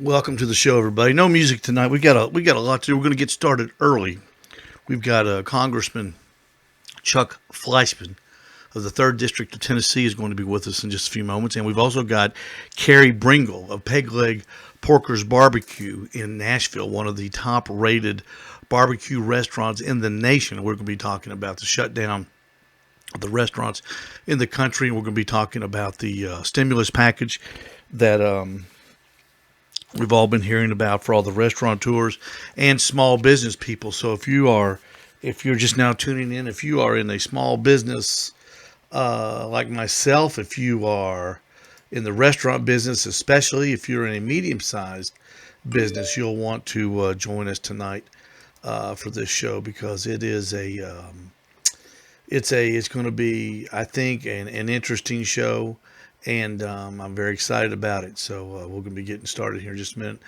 Welcome to the show, everybody. No music tonight. We got a lot to do. We're going to get started early. We've got Congressman Chuck Fleischmann of the 3rd District of Tennessee is going to be with us in just a few moments. And we've also got Carey Bringle of Peg Leg Porker's Barbecue in Nashville, one of the top-rated barbecue restaurants in the nation. We're going to be talking about the shutdown of the restaurants in the country, and we're going to be talking about the stimulus package that we've all been hearing about for all the restaurateurs and small business people. So if you're just now tuning in, if you are in a small business like myself, if you are in the restaurant business, especially if you're in a medium-sized business, you'll want to join us tonight for this show, because it is it's going to be, I think, an interesting show, and I'm very excited about it. So we're going to be getting started here in just a minute.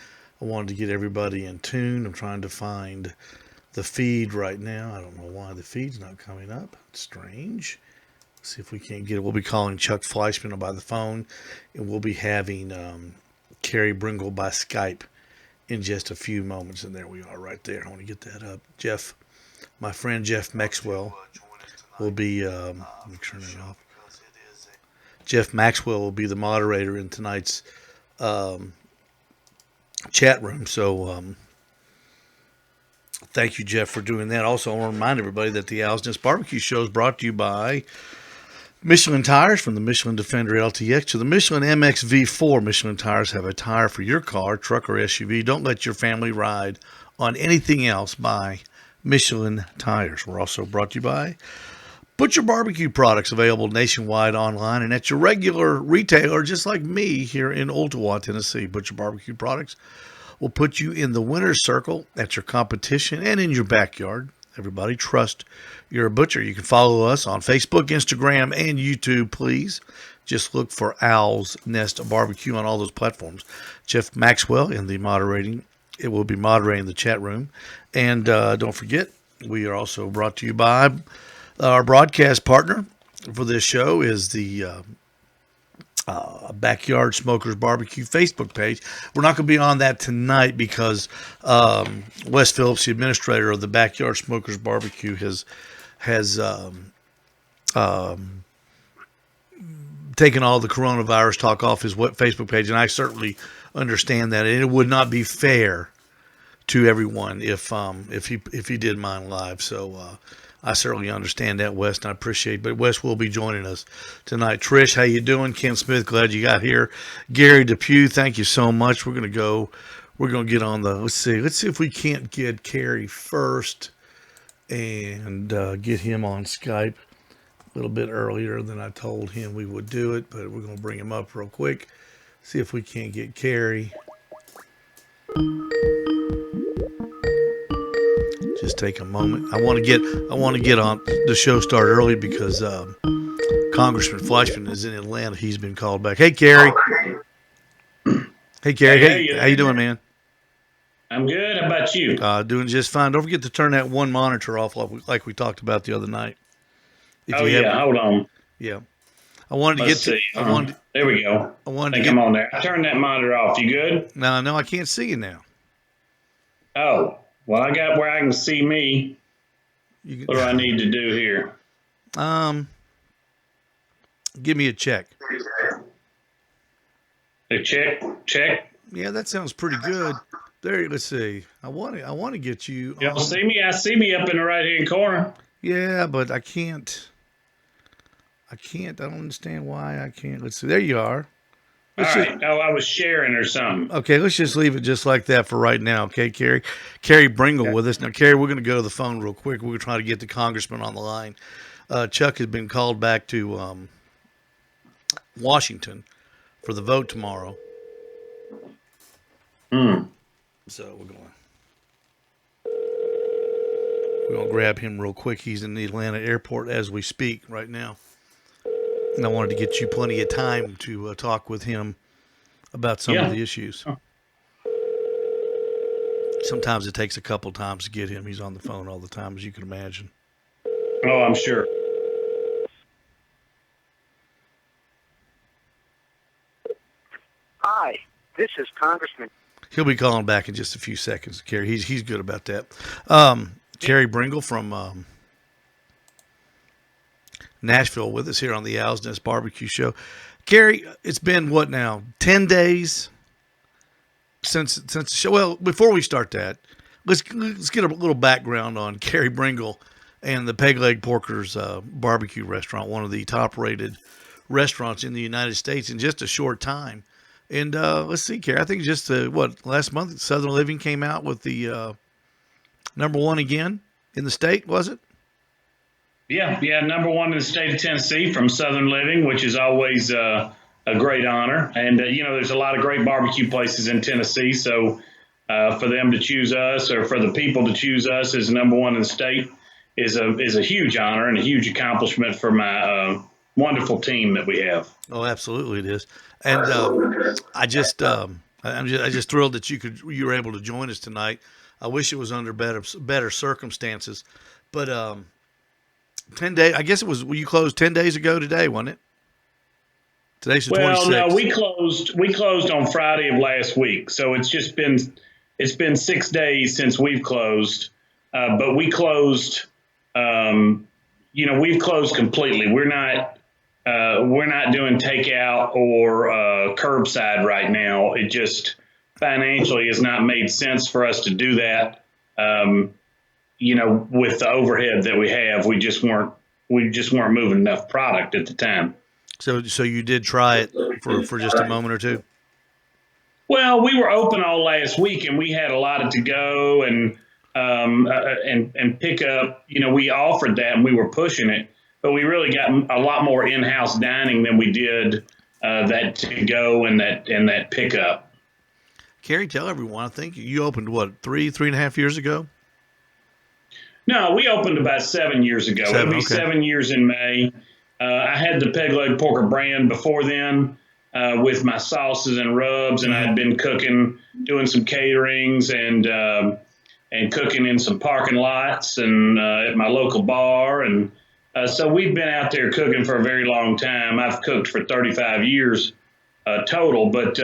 I wanted to get everybody in tune. I'm trying to find the feed right now. I don't know why the feed's not coming up. It's strange. See if we can't get it. We'll be calling Chuck Fleischmann by the phone, and we'll be having Carey Bringle by Skype in just a few moments. And there we are right there. I want to get that up. Jeff, my friend Jeff Maxwell will be, let me turn it off. Jeff Maxwell will be the moderator in tonight's chat room. So thank you, Jeff, for doing that. Also, I want to remind everybody that the Owl's Nest Barbecue Show is brought to you by Michelin Tires, from the Michelin Defender LTX to the Michelin MX V4. Michelin Tires have a tire for your car, truck, or SUV. Don't let your family ride on anything else. Buy Michelin Tires. We're also brought to you by Butcher Barbecue Products, available nationwide, online, and at your regular retailer, just like me here in Ottawa, Tennessee. Butcher Barbecue Products will put you in the winner's circle at your competition and in your backyard. Everybody, trust you're a butcher. You can follow us on Facebook, Instagram, and YouTube, please. Just look for Owl's Nest Barbecue on all those platforms. Jeff Maxwell in the moderating. It will be moderating the chat room. And don't forget, we are also brought to you by our broadcast partner for this show is the Backyard Smokers Barbecue Facebook page. We're not going to be on that tonight because Wes Phillips, the administrator of the Backyard Smokers Barbecue, has taken all the coronavirus talk off his Facebook page, and I certainly understand that. And it would not be fair to everyone if he did mine live. So I certainly understand that, Wes, and I appreciate it. But Wes will be joining us tonight. Trish, how you doing? Ken Smith, glad you got here. Gary Depew, thank you so much. We're going to get on the, let's see if we can't get Carey first and get him on Skype a little bit earlier than I told him we would do it, but we're going to bring him up real quick. See if we can't get Carey. Just take a moment. I want to get on the show started early because Congressman Fleischmann is in Atlanta. He's been called back. Hey, Carey. Hey, Carey. Hey, how you doing, man? I'm good. How about you? Doing just fine. Don't forget to turn that one monitor off like we talked about the other night. Hold on. Yeah. I wanted to Let's get to. see. There we go. I'm on there. I turned that monitor off. You good? No, I can't see you now. Oh. Well, I got where I can see me. What do I need to do here? Give me a check. A check? Check? Yeah, that sounds pretty good. There, let's see. I want to get you. Y'all see me? I see me up in the right-hand corner. Yeah, but I can't. I don't understand why I can't. Let's see. There you are. All right. I was sharing or something. Okay, let's just leave it just like that for right now, okay, Carey? Carey Bringle with us. Now, Carey, we're going to go to the phone real quick. We're going to try to get the congressman on the line. Chuck has been called back to Washington for the vote tomorrow. So we're going to grab him real quick. He's in the Atlanta airport as we speak right now. And I wanted to get you plenty of time to talk with him about some of the issues. Sometimes it takes a couple times to get him. He's on the phone all the time, as you can imagine. Oh, I'm sure. Hi, this is Congressman. He'll be calling back in just a few seconds, Carey. He's good about that. Carey Bringle from Nashville with us here on the Owl's Nest Barbecue Show. Carey, it's been what now? 10 days since the show. Well, before we start that, let's get a little background on Carey Bringle and the Peg Leg Porkers barbecue restaurant, one of the top-rated restaurants in the United States in just a short time. And let's see, Carey, I think just last month, Southern Living came out with the number one again in the state, was it? Yeah, number one in the state of Tennessee from Southern Living, which is always a great honor. And, there's a lot of great barbecue places in Tennessee. So for them to choose us, or for the people to choose us as number one in the state, is a huge honor and a huge accomplishment for my wonderful team that we have. Oh, absolutely it is. And I'm just thrilled that you were able to join us tonight. I wish it was under better circumstances, but 10 days. I guess you closed 10 days ago today, wasn't it? Today's the 26th. Well, no, we closed on Friday of last week, so it's been 6 days since we've closed. But we closed. We've closed completely. We're not doing takeout or curbside right now. It just financially has not made sense for us to do that. With the overhead that we have, we just weren't moving enough product at the time. So you did try it for just a moment or two? Well, we were open all last week, and we had a lot of to go and pick up. We offered that, and we were pushing it, but we really got a lot more in-house dining than we did that to go and that pickup. Carey, tell everyone. I think you opened three and a half years ago. No, we opened about 7 years ago. It'll be 7 years in May. I had the Peg Leg Porker brand before then with my sauces and rubs, and I had been cooking, doing some caterings and cooking in some parking lots and at my local bar. And so we've been out there cooking for a very long time. I've cooked for 35 years total, but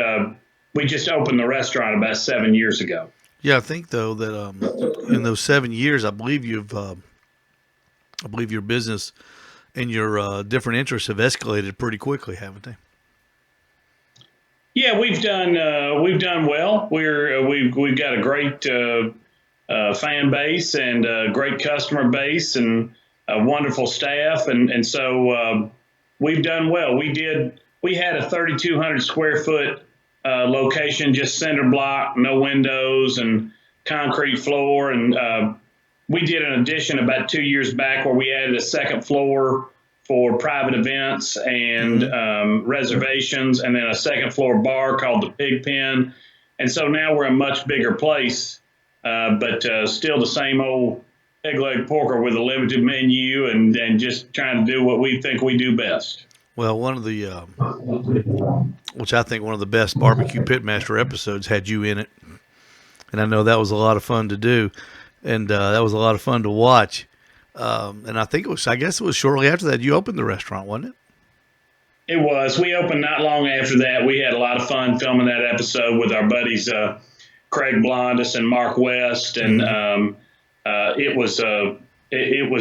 we just opened the restaurant about 7 years ago. Yeah, I think though that in those 7 years, I believe your business and your different interests have escalated pretty quickly, haven't they? Yeah, we've done well. We've got a great fan base and a great customer base and a wonderful staff, and so we've done well. We had a 3,200 square foot location, just cinder block, no windows and concrete floor. And we did an addition about 2 years back where we added a second floor for private events and reservations, and then a second floor bar called the Pig Pen. And so now we're a much bigger place, but still the same old Peg Leg Porker with a limited menu and just trying to do what we think we do best. Well, one of the, which I think one of the best barbecue Pitmaster episodes had you in it. And I know that was a lot of fun to do. And that was a lot of fun to watch. And I guess it was shortly after that you opened the restaurant, wasn't it? It was. We opened not long after that. We had a lot of fun filming that episode with our buddies, Craig Blondus and Mark West. And it was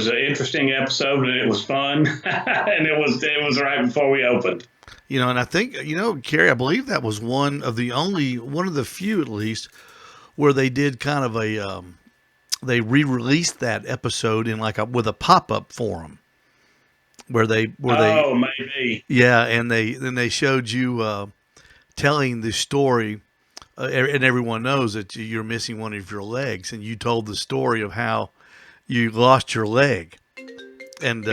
an interesting episode, and it was fun, and it was right before we opened. And I think, Carey, I believe that was one of the few at least, where they did kind of they re-released that episode in with a pop-up forum, where they maybe. Yeah, and they showed you telling the story, and everyone knows that you're missing one of your legs, and you told the story of how you lost your leg, and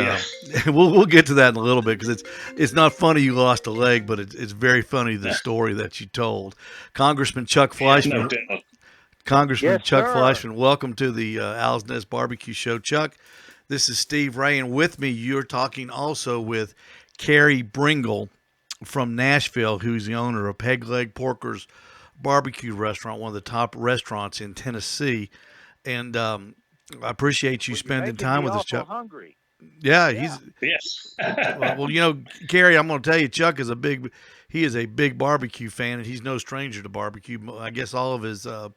we'll get to that in a little bit because it's not funny you lost a leg, but it's very funny the story that you told. Congressman Chuck Fleischmann, Fleischmann, welcome to the Owl's Nest Barbecue Show, Chuck. This is Steve Ray, and with me you're talking also with Carey Bringle from Nashville, who's the owner of Peg Leg Porker's barbecue restaurant, one of the top restaurants in Tennessee, and I appreciate you spending time with us, Chuck. Hungry. Yeah, Yeah. he's Yes. well. Carey, I'm going to tell you, Chuck is he is a big barbecue fan, and he's no stranger to barbecue. I guess all of his a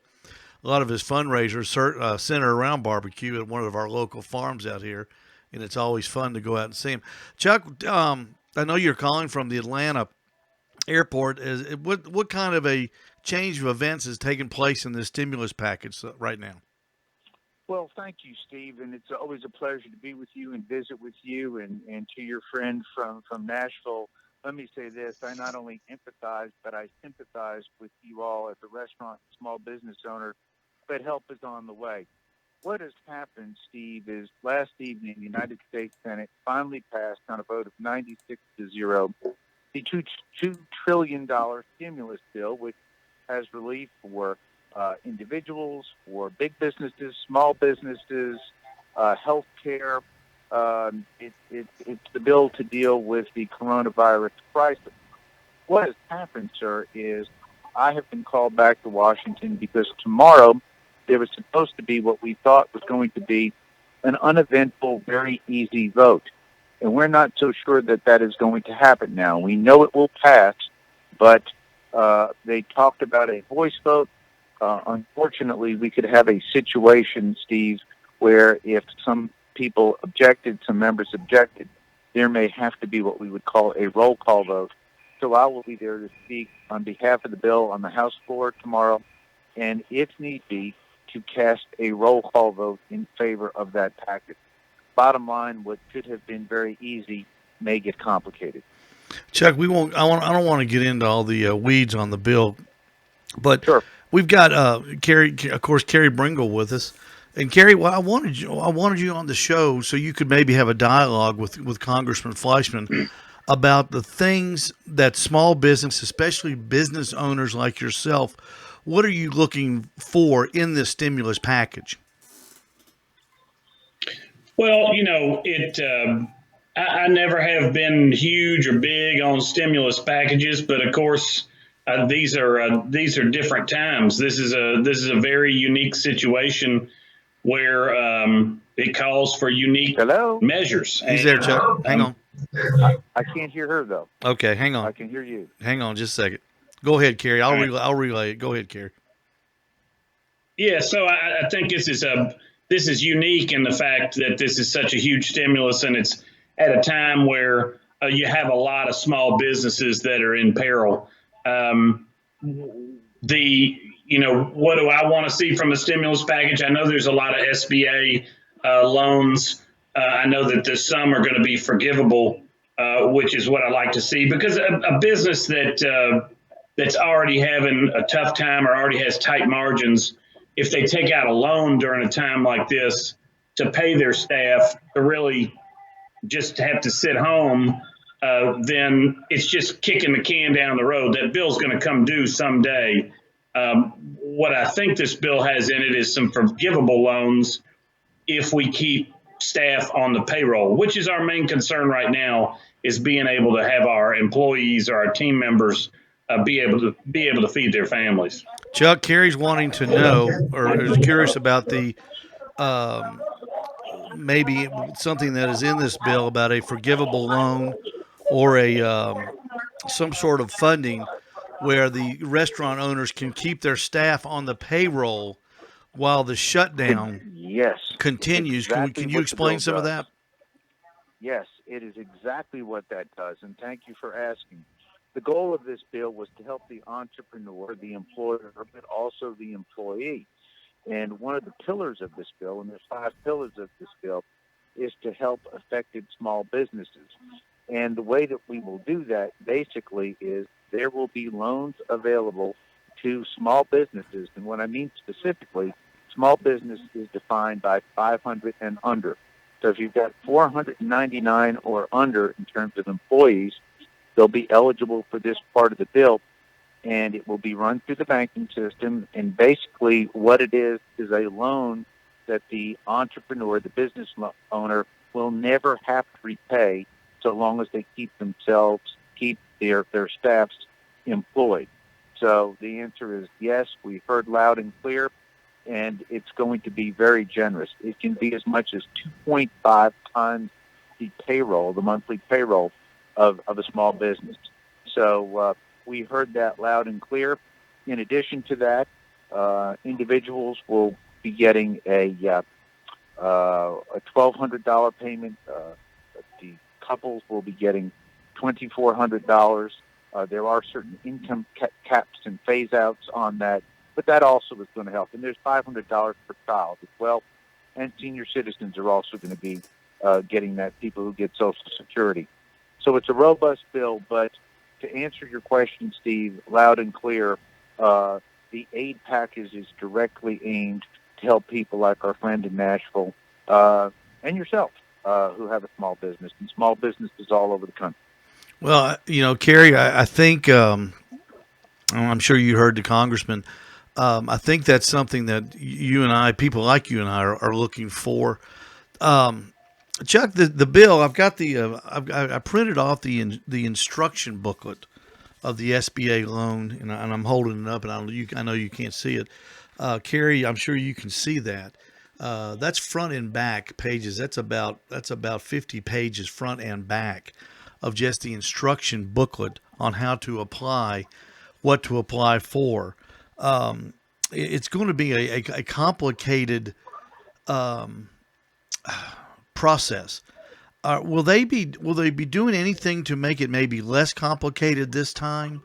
lot of his fundraisers center around barbecue at one of our local farms out here, and it's always fun to go out and see him. Chuck, I know you're calling from the Atlanta airport. What kind of a change of events is taking place in this stimulus package right now? Well, thank you, Steve, and it's always a pleasure to be with you and visit with you and to your friend from Nashville. Let me say this: I not only empathize, but I sympathize with you all as a restaurant small business owner. But help is on the way. What has happened, Steve, is last evening the United States Senate finally passed on a vote of 96-0 the $2 trillion stimulus bill, which has relief for individuals, for big businesses, small businesses, health care. It's the bill to deal with the coronavirus crisis. What has happened, sir, is I have been called back to Washington because tomorrow there was supposed to be what we thought was going to be an uneventful, very easy vote. And we're not so sure that that is going to happen now. We know it will pass, but they talked about a voice vote. Unfortunately, we could have a situation, Steve, where if some people objected, some members objected, there may have to be what we would call a roll call vote. So I will be there to speak on behalf of the bill on the House floor tomorrow, and if need be, to cast a roll call vote in favor of that package. Bottom line, what should have been very easy may get complicated. Chuck, we won't. I don't want to get into all the weeds on the bill, but Sure. we've got Carey, of course, Carey Bringle with us. And Carey, well, I wanted you on the show so you could maybe have a dialogue with Congressman Fleischmann about the things that small business, especially business owners like yourself, what are you looking for in this stimulus package? Well, I never have been huge or big on stimulus packages, but of course, these are different times. This is a very unique situation where it calls for unique Hello? measures. He's there, Chuck. Hang Um, on. I can't hear her, though. Okay, hang I on. can hear you. Hang on just a second. Go ahead, Carey. all right. I'll relay it. Go ahead, Carey. Yeah, so I think this is unique in the fact that this is such a huge stimulus, and it's at a time where you have a lot of small businesses that are in peril. Um, what do I want to see from a stimulus package? I know there's a lot of SBA loans. I know that there's some are going to be forgivable, which is what I like to see because a business that's already having a tough time or already has tight margins, if they take out a loan during a time like this to pay their staff to really just have to sit home, then it's just kicking the can down the road. That bill's going to come due someday. What I think this bill has in it is some forgivable loans if we keep staff on the payroll, which is our main concern right now, is being able to have our employees or our team members be able to feed their families. Chuck, Carey's wanting to know or is curious about the um, maybe something that is in this bill about a forgivable loan or a some sort of funding where the restaurant owners can keep their staff on the payroll while the shutdown Yes, it's continues. exactly Can you what the bill explain some of does. that? Yes, it is exactly what that does, and thank you for asking. The goal of this bill was to help the entrepreneur, the employer, but also the employee. And one of the pillars of this bill, and there's 5 pillars of this bill, is to help affected small businesses. And the way that we will do that basically is there will be loans available to small businesses. And what I mean specifically, small business is defined by 500 and under. So if you've got 499 or under in terms of employees, they'll be eligible for this part of the bill, and it will be run through the banking system. And basically what it is a loan that the entrepreneur, the business owner, will never have to repay so long as they keep their staffs employed. So the answer is yes, we heard loud and clear, and it's going to be very generous. It can be as much as 2.5 times the payroll, the monthly payroll of a small business. So we heard that loud and clear. In addition to that, individuals will be getting a $1,200 payment. The couples will be getting $2,400. There are certain income caps and phase outs on that, but that also is going to help. And there's $500 per child as well. And senior citizens are also going to be getting that, people who get Social Security. So it's a robust bill, but to answer your question, Steve, loud and clear, the aid package is directly aimed to help people like our friend in Nashville and yourself who have a small business, and small businesses all over the country. Well, Carey, I think I'm sure you heard the congressman. I think that's something that you and I, people like you and I, are looking for. Chuck, the bill, I've got I printed off the instruction booklet of the SBA loan, and I'm holding it up, and I know you can't see it. Carey, I'm sure you can see that. That's front and back pages. That's about 50 pages front and back of just the instruction booklet on how to apply, what to apply for. It's going to be a complicated process. Will they be doing anything to make it maybe less complicated this time?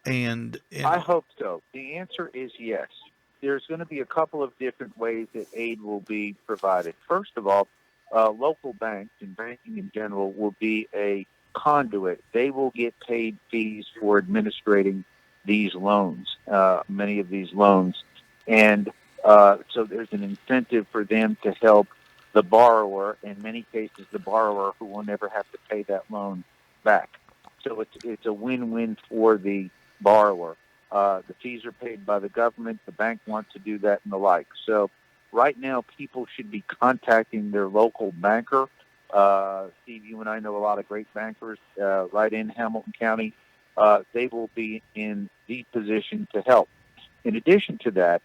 And I hope so. The answer is yes. There's going to be a couple of different ways that aid will be provided. First of all, local banks and banking in general will be a conduit. They will get paid fees for administrating these loans, many of these loans. And so there's an incentive for them to help the borrower, in many cases the borrower who will never have to pay that loan back. So it's a win-win for the borrower. The fees are paid by the government, the bank wants to do that and the like. So right now people should be contacting their local banker. Steve, you and I know a lot of great bankers right in Hamilton County. They will be in the position to help. In addition to that,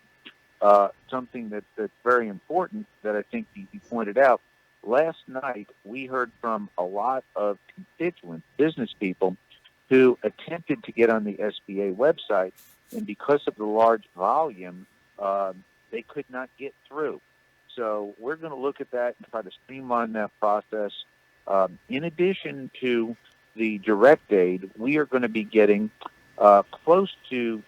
something that's very important that I think you pointed out, last night we heard from a lot of constituents, business people, who attempted to get on the SBA website, and because of the large volume, they could not get through. So we're going to look at that and try to streamline that process. In addition to the direct aid, we are going to be getting close to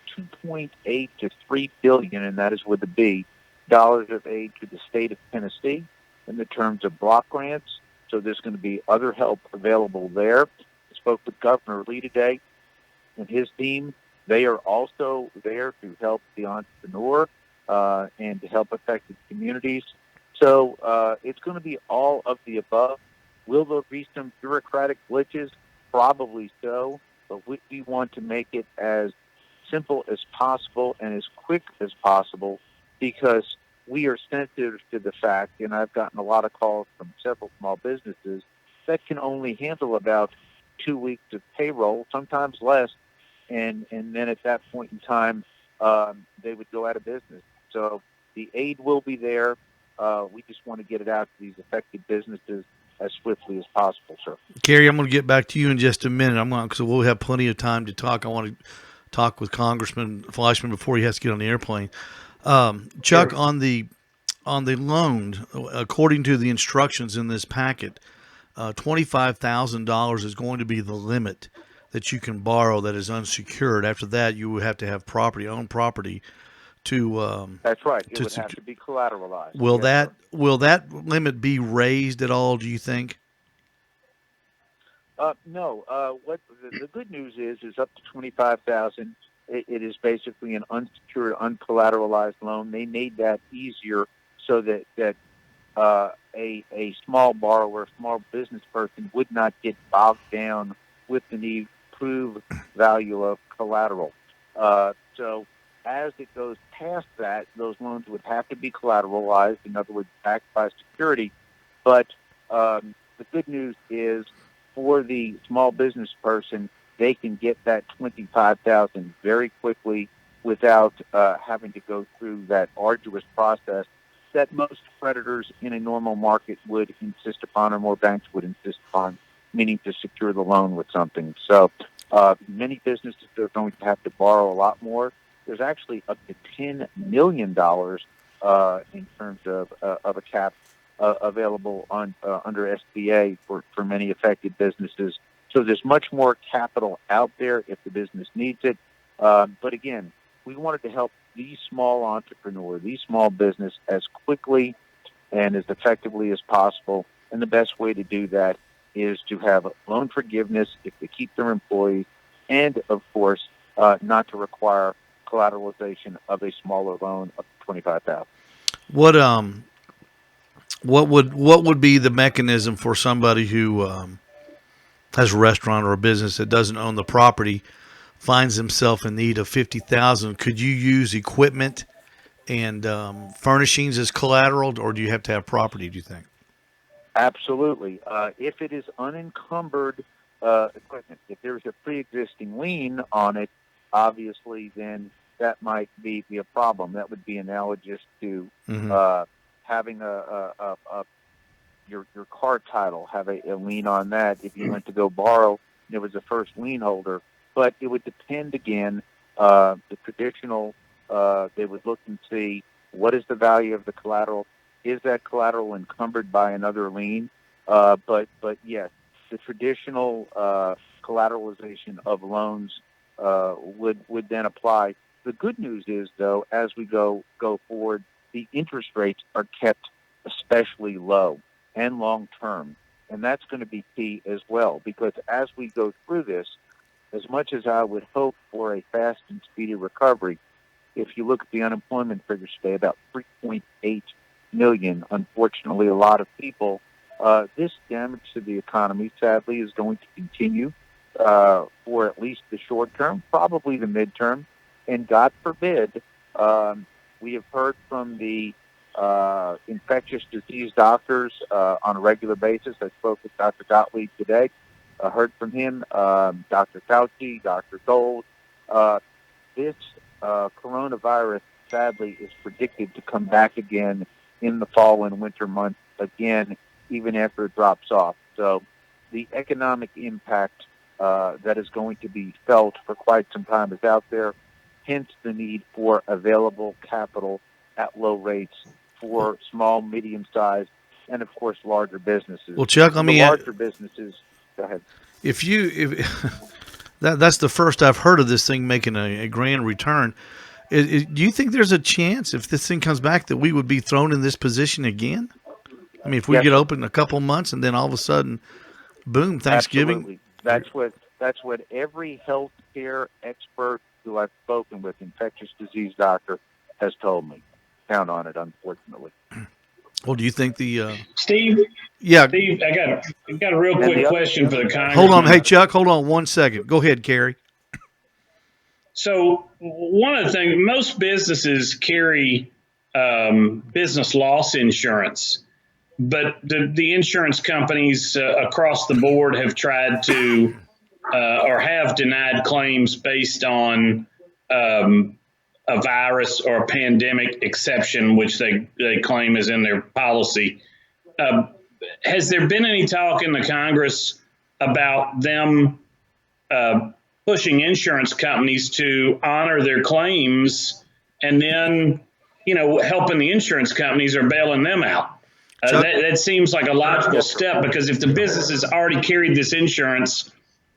2.8 to 3 billion, and that is with a B, dollars of aid to the state of Tennessee in the terms of block grants. So there's going to be other help available there. I spoke with Governor Lee today and his team. They are also there to help the entrepreneur and to help affected communities. So it's going to be all of the above. Will there be some bureaucratic glitches? Probably so, but we want to make it as simple as possible and as quick as possible, because we are sensitive to the fact, and I've gotten a lot of calls from several small businesses that can only handle about 2 weeks of payroll, sometimes less, and then at that point in time, they would go out of business. So the aid will be there. We just want to get it out to these affected businesses as swiftly as possible, sir. Carey, I'm going to get back to you in just a minute. Because we'll have plenty of time to talk. I want to talk with Congressman Fleischmann before he has to get on the airplane. Chuck, Sure. on the loan, according to the instructions in this packet, $25,000 is going to be the limit that you can borrow that is unsecured. After that, you would have to have own property to. That's right. It would have to be collateralized. Will Yes, will that limit be raised at all, do you think? No. What the good news is up to 25,000. It is basically an unsecured, uncollateralized loan. They made that easier so that a small borrower, small business person would not get bogged down with the need to prove value of collateral. So as it goes past that, those loans would have to be collateralized, in other words, backed by security. But the good news is, for the small business person, they can get that $25,000 very quickly without having to go through that arduous process that most creditors in a normal market would insist upon, or more banks would insist upon, meaning to secure the loan with something. So many businesses are going to have to borrow a lot more. There's actually up to $10 million in terms of a cap available on under SBA for many affected businesses. So there's much more capital out there if the business needs it. But again, we wanted to help the small entrepreneur, the small business, as quickly and as effectively as possible. And the best way to do that is to have loan forgiveness if they keep their employees, and of course, not to require collateralization of a smaller loan of $25,000. What would be the mechanism for somebody who has a restaurant or a business that doesn't own the property, finds himself in need of $50,000? Could you use equipment and furnishings as collateral, or do you have to have property, do you think? Absolutely. If it is unencumbered equipment, if there's a pre-existing lien on it, obviously, then that might be a problem. That would be analogous to having your car title, have a lien on that. If you went to go borrow, there was a first lien holder. But it would depend, again, the traditional, they would look and see what is the value of the collateral. Is that collateral encumbered by another lien? But yes, the traditional collateralization of loans would then apply. The good news is, though, as we go forward, the interest rates are kept especially low and long term. And that's going to be key as well, because as we go through this, as much as I would hope for a fast and speedy recovery, if you look at the unemployment figures today, about 3.8 million, unfortunately, a lot of people, this damage to the economy, sadly, is going to continue for at least the short term, probably the midterm. And God forbid, we have heard from the infectious disease doctors on a regular basis. I spoke with Dr. Gottlieb today. I heard from him, Dr. Fauci, Dr. Gold. This coronavirus, sadly, is predicted to come back again in the fall and winter months again, even after it drops off. So the economic impact that is going to be felt for quite some time is out there, hence the need for available capital at low rates for small, medium-sized, and, of course, larger businesses. Well, Chuck, let me larger businesses, go ahead. If that's the first I've heard of this thing making a grand return. Do you think there's a chance, if this thing comes back, that we would be thrown in this position again? I mean, if we get open in a couple months and then all of a sudden, boom, Thanksgiving. Absolutely. That's what every healthcare expert who I've spoken with, infectious disease doctor, has told me. Count on it, unfortunately. Well, do you think the Steve? Yeah, Steve, I got a real quick question for the Congressman. Hold on, hey Chuck, hold on 1 second. Go ahead, Carey. So one of the things, most businesses carry business loss insurance, but the insurance companies across the board have tried to or have denied claims based on a virus or a pandemic exception, which they claim is in their policy. Has there been any talk in the Congress about them pushing insurance companies to honor their claims and then, helping the insurance companies or bailing them out? That seems like a logical step, because if the business has already carried this insurance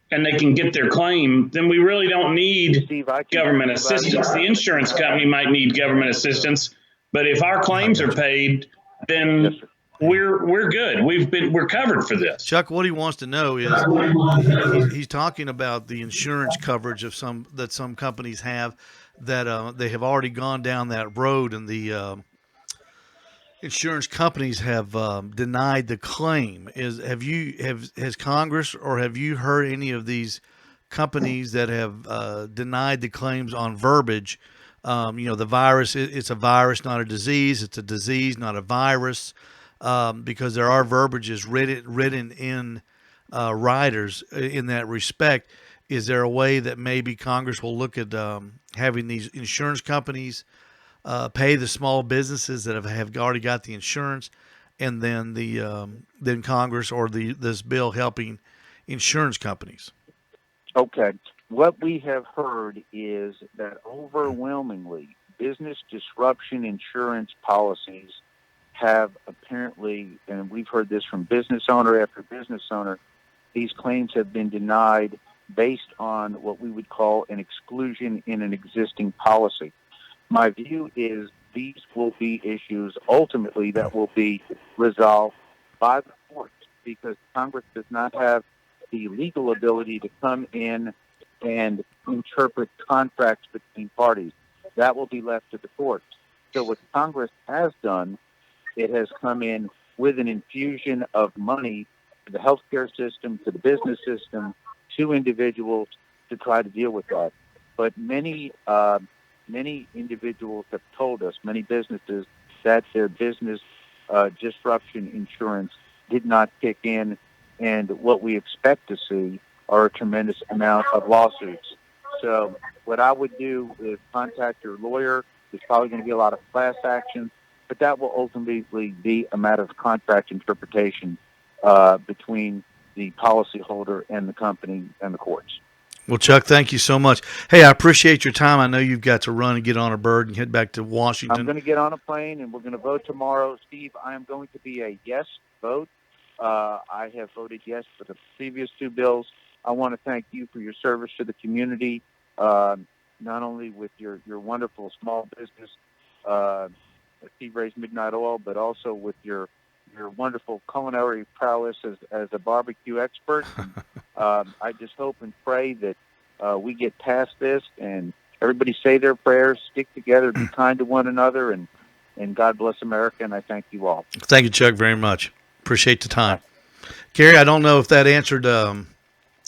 and they can get their claim, then we really don't need government assistance. The insurance company might need government assistance, but if our claims are paid, then we're good. We're covered for this. Chuck, what he wants to know is he's talking about the insurance coverage of some companies have, that they have already gone down that road, and the insurance companies have denied the claim. Has Congress, or have you heard any of these companies that have denied the claims on verbiage? The virus, it's a virus, not a disease. It's a disease, not a virus. Because there are verbiages written in riders in that respect. Is there a way that maybe Congress will look at having these insurance companies pay the small businesses that have already got the insurance, and then then Congress or this bill helping insurance companies? Okay. What we have heard is that overwhelmingly business disruption insurance policies have apparently, and we've heard this from business owner after business owner, these claims have been denied based on what we would call an exclusion in an existing policy. My view is these will be issues ultimately that will be resolved by the courts, because Congress does not have the legal ability to come in and interpret contracts between parties. That will be left to the courts. So what Congress has done, it has come in with an infusion of money to the healthcare system, to the business system, to individuals to try to deal with that. But many individuals have told us, many businesses, that their business disruption insurance did not kick in, and what we expect to see are a tremendous amount of lawsuits. So what I would do is contact your lawyer. There's probably going to be a lot of class actions, but that will ultimately be a matter of contract interpretation between the policyholder and the company and the courts. Well, Chuck, thank you so much. Hey, I appreciate your time. I know you've got to run and get on a bird and head back to Washington. I'm going to get on a plane, and we're going to vote tomorrow. Steve, I am going to be a yes vote. I have voted yes for the previous two bills. I want to thank you for your service to the community, not only with your wonderful small business, Steve Ray's Midnight Oil, but also with your wonderful culinary prowess as a barbecue expert. I just hope and pray that we get past this and everybody say their prayers, stick together, be kind to one another, and God bless America, and I thank you all. Thank you, Chuck, very much. Appreciate the time. Carey, I don't know if that answered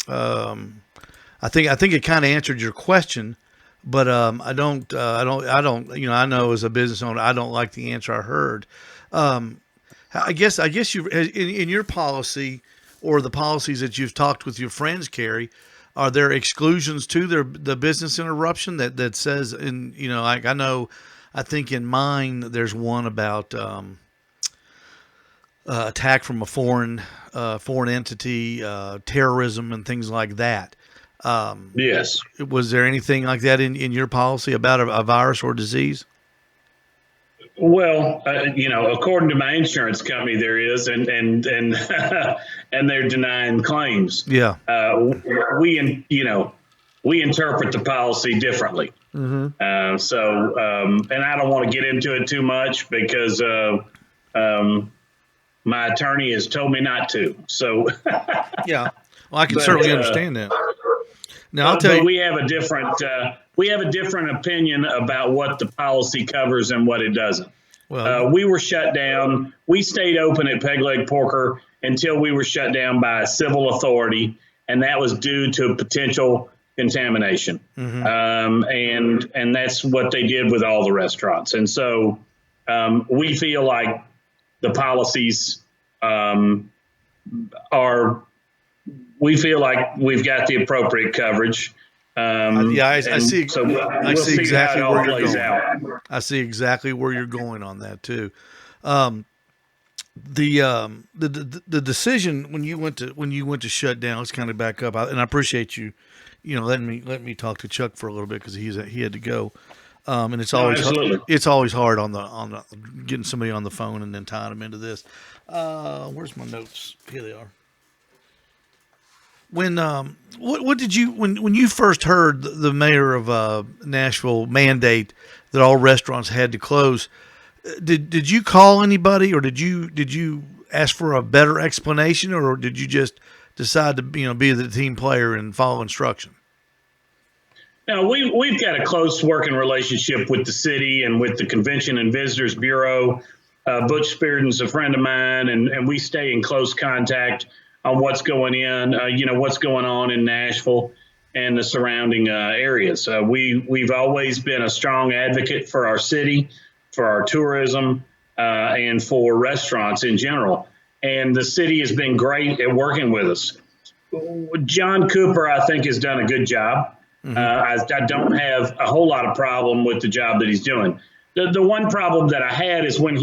I think it kind of answered your question, but I don't I know as a business owner I don't like the answer I heard. I guess you in your policy or the policies that you've talked with your friends, Carey, are there exclusions to the business interruption that says I think in mine there's one about attack from a foreign entity, terrorism, and things like that. Yes. Was there anything like that in your policy about a virus or disease? Well, according to my insurance company, there is, and and they're denying claims. Yeah. We interpret the policy differently. Mm-hmm. And I don't want to get into it too much because my attorney has told me not to. So yeah, well, I can certainly understand that. Now I'll tell you, we have a different opinion about what the policy covers and what it doesn't. Well, we were shut down. We stayed open at Peg Leg Porker until we were shut down by a civil authority, and that was due to potential contamination. Mm-hmm. And that's what they did with all the restaurants. And so we feel like the policies we feel like we've got the appropriate coverage. I see. So I see exactly where you're going. Out. I see exactly where you're going on that too. The decision when you went to shut down. Let's kind of back up, and I appreciate you, letting me talk to Chuck for a little bit because he had to go. And it's always hard on the getting somebody on the phone and then tying them into this. Where's my notes? Here they are. When what did you when you first heard the mayor of Nashville mandate that all restaurants had to close? Did you call anybody, or did you ask for a better explanation, or did you just decide to be the team player and follow instruction? Now, we've got a close working relationship with the city and with the Convention and Visitors Bureau. Butch Spearden's a friend of mine, and we stay in close contact on what's going on in Nashville and the surrounding areas. We've always been a strong advocate for our city, for our tourism, and for restaurants in general. And the city has been great at working with us. John Cooper, I think, has done a good job. Mm-hmm. I don't have a whole lot of problem with the job that he's doing. The one problem that I had is when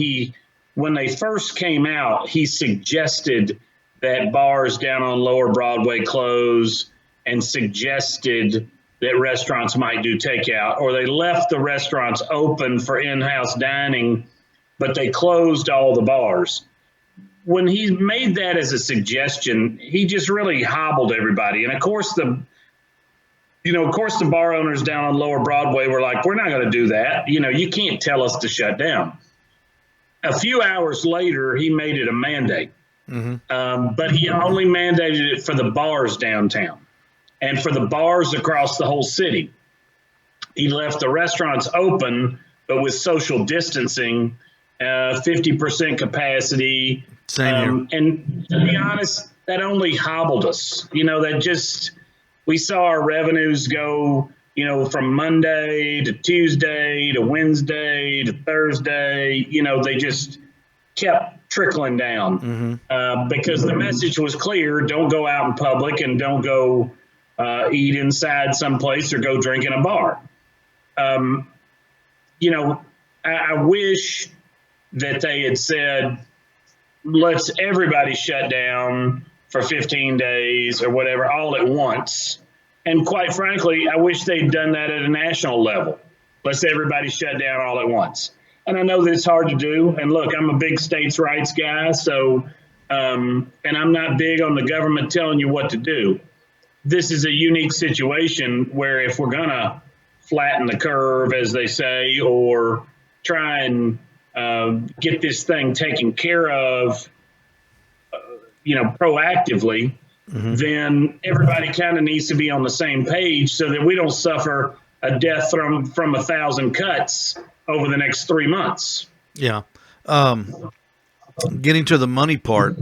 they first came out, he suggested that bars down on Lower Broadway close and suggested that restaurants might do takeout, or they left the restaurants open for in-house dining, but they closed all the bars. When he made that as a suggestion, he just really hobbled everybody. And of course the bar owners down on Lower Broadway were like, we're not going to do that. You can't tell us to shut down. A few hours later, he made it a mandate. But he only mandated it for the bars downtown and for the bars across the whole city. He left the restaurants open, but with social distancing, 50% capacity. Same here. And to be honest, that only hobbled us. We saw our revenues go, from Monday to Tuesday to Wednesday to Thursday. They just kept trickling down because the message was clear: don't go out in public and don't go eat inside someplace or go drink in a bar. I wish that they had said, let's everybody shut down for 15 days or whatever all at once. And quite frankly, I wish they'd done that at a national level. Let's everybody shut down all at once. And I know that it's hard to do. And look, I'm a big states' rights guy. So, and I'm not big on the government telling you what to do. This is a unique situation where if we're going to flatten the curve, as they say, or try and get this thing taken care of, proactively, then everybody kind of needs to be on the same page so that we don't suffer a death from 1,000 cuts over the next 3 months. Yeah. Getting to the money part,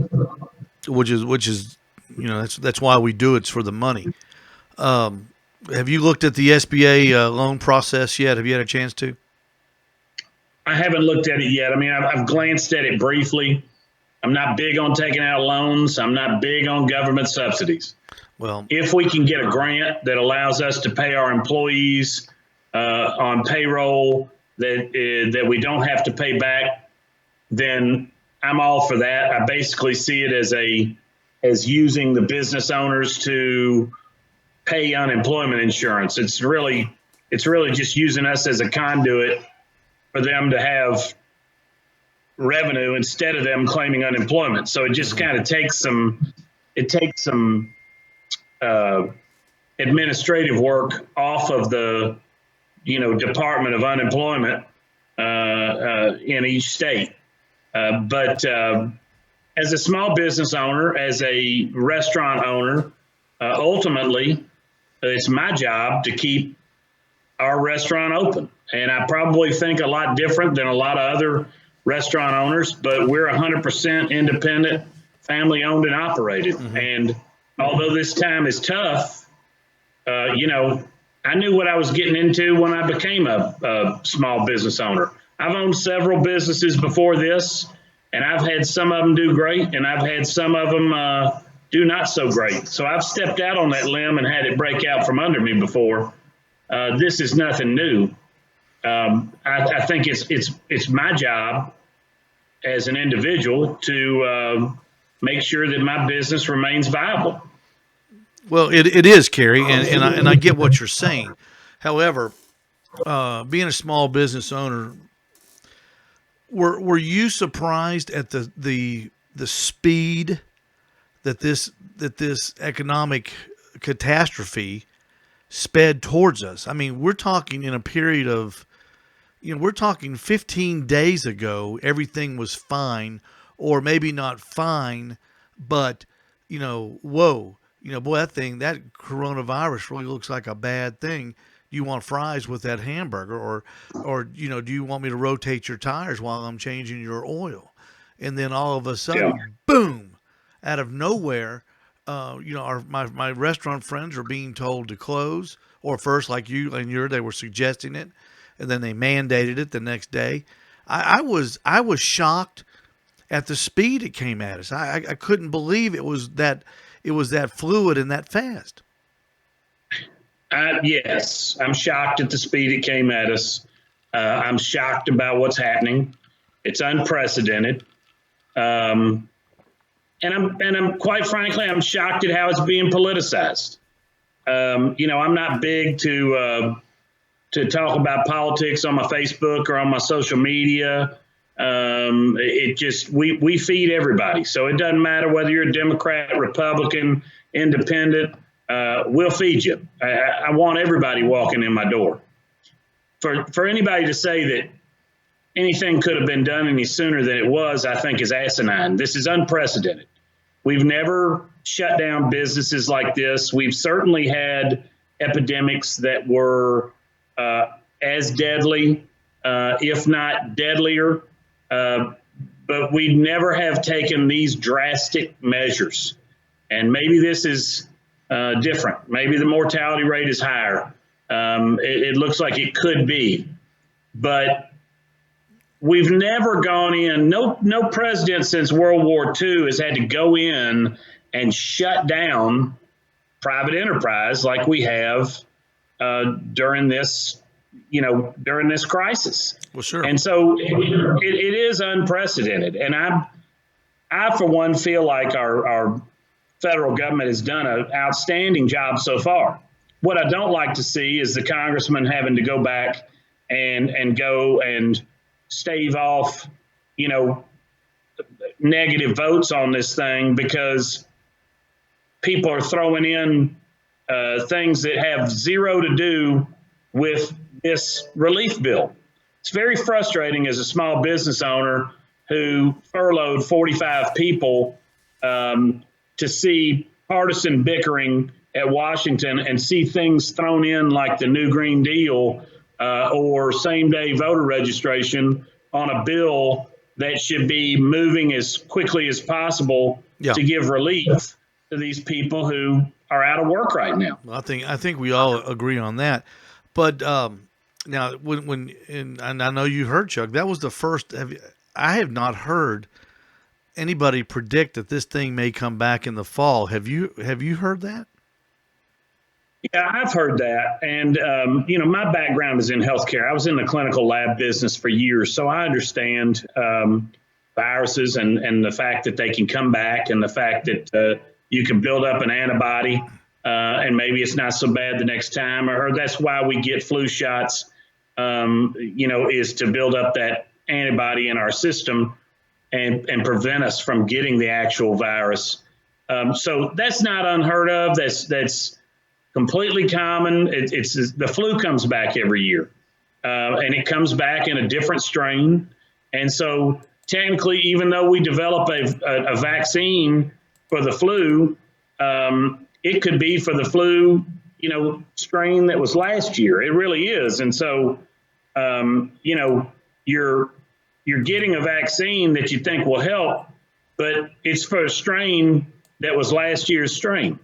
which is, that's why we do it. It's for the money. Have you looked at the SBA loan process yet? Have you had a chance to? I haven't looked at it yet. I mean, I've glanced at it briefly. I'm not big on taking out loans. I'm not big on government subsidies. Well, if we can get a grant that allows us to pay our employees on payroll that we don't have to pay back, then I'm all for that. I basically see it as using the business owners to pay unemployment insurance. It's really just using us as a conduit for them to have revenue instead of them claiming unemployment. So it just kind of takes some administrative work off of the, Department of Unemployment in each state. But as a small business owner, as a restaurant owner, ultimately, it's my job to keep our restaurant open. And I probably think a lot different than a lot of other restaurant owners, but we're 100% independent, family owned and operated. And although this time is tough, I knew what I was getting into when I became a small business owner. I've owned several businesses before this, and I've had some of them do great, and I've had some of them do not so great. So I've stepped out on that limb and had it break out from under me before. This is nothing new. I think it's my job as an individual to make sure that my business remains viable. Well, it is, Carey, and I get what you're saying. However, being a small business owner, were you surprised at the speed that this economic catastrophe sped towards us? I mean, we're talking in a period of, we're talking 15 days ago, everything was fine, or maybe not fine, but, whoa, boy, that coronavirus really looks like a bad thing. Do you want fries with that hamburger? Or do you want me to rotate your tires while I'm changing your oil? And then all of a sudden, boom, out of nowhere, my restaurant friends are being told to close, or first, like you and they were suggesting it, and then they mandated it the next day. I was shocked at the speed it came at us. I couldn't believe it was that fluid and that fast. Yes, I'm shocked at the speed it came at us. I'm shocked about what's happening. It's unprecedented. And I'm quite frankly, I'm shocked at how it's being politicized. I'm not big to talk about politics on my Facebook or on my social media. We feed everybody, so it doesn't matter whether you're a Democrat, Republican, Independent. We'll feed you. I want everybody walking in my door. For anybody to say that anything could have been done any sooner than it was, I think is asinine. This is unprecedented. We've never shut down businesses like this. We've certainly had epidemics that were as deadly, if not deadlier, but we never have taken these drastic measures. And maybe this is different. Maybe the mortality rate is higher. It looks like it could be, but we've never gone in. No president since World War II has had to go in and shut down private enterprise like we have during this crisis. Well, sure. And so it is unprecedented. And I for one feel like our federal government has done an outstanding job so far. What I don't like to see is the congressman having to go back and go and stave off, negative votes on this thing because people are throwing in things that have zero to do with this relief bill. It's very frustrating as a small business owner who furloughed 45 people to see partisan bickering at Washington and see things thrown in like the new Green Deal or same-day voter registration on a bill that should be moving as quickly as possible to give relief to these people who are out of work right now. Well, I think we all agree on that. But now, and I know you heard, Chuck, that was the first. I have not heard anybody predict that this thing may come back in the fall. Have you heard that? Yeah, I've heard that. And, my background is in healthcare. I was in the clinical lab business for years, so I understand viruses and the fact that they can come back and the fact that you can build up an antibody and maybe it's not so bad the next time. Or that's why we get flu shots, is to build up that antibody in our system and prevent us from getting the actual virus. So that's not unheard of. That's completely common. It's the flu comes back every year, and it comes back in a different strain. And so technically, even though we develop a vaccine for the flu, it could be for the flu, strain that was last year. It really is. And so, you're getting a vaccine that you think will help, but it's for a strain that was last year's strain.